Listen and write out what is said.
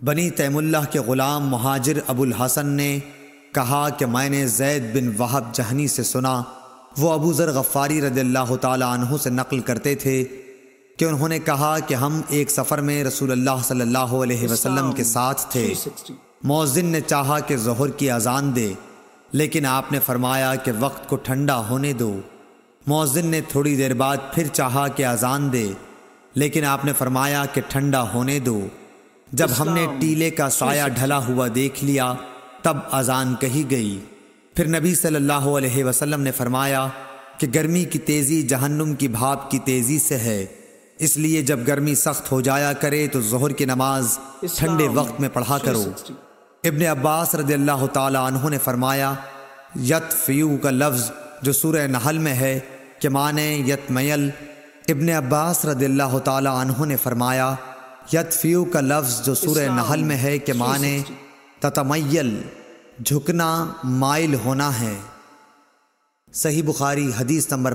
بنی تیم اللہ کے غلام مہاجر ابو الحسن نے کہا کہ میں نے زید بن وہب جہنی سے سنا، وہ ابو ذر غفاری رضی اللہ تعالی عنہ سے نقل کرتے تھے کہ انہوں نے کہا کہ ہم ایک سفر میں رسول اللہ صلی اللہ علیہ وسلم کے ساتھ تھے۔ مؤذن نے چاہا کہ ظہر کی اذان دے، لیکن آپ نے فرمایا کہ وقت کو ٹھنڈا ہونے دو۔ مؤذن نے تھوڑی دیر بعد پھر چاہا کہ اذان دے، لیکن آپ نے فرمایا کہ ٹھنڈا ہونے دو۔ جب ہم نے ٹیلے کا سایہ ڈھلا ہوا دیکھ لیا تب اذان کہی گئی۔ پھر نبی صلی اللہ علیہ وسلم نے فرمایا کہ گرمی کی تیزی جہنم کی بھاپ کی تیزی سے ہے، اس لیے جب گرمی سخت ہو جایا کرے تو ظہر کی نماز ٹھنڈے وقت میں پڑھا کرو۔ ابن عباس رضی اللہ تعالی عنہ نے فرمایا یطفیو کا لفظ جو سورہ نحل میں ہے کہ معنی یتمیل۔ ابن عباس رضی اللہ تعالی عنہ نے فرمایا یطفیو کا لفظ جو سورہ نحل میں ہے کہ معنی تتمیل، جھکنا، مائل ہونا ہے۔ صحیح بخاری حدیث نمبر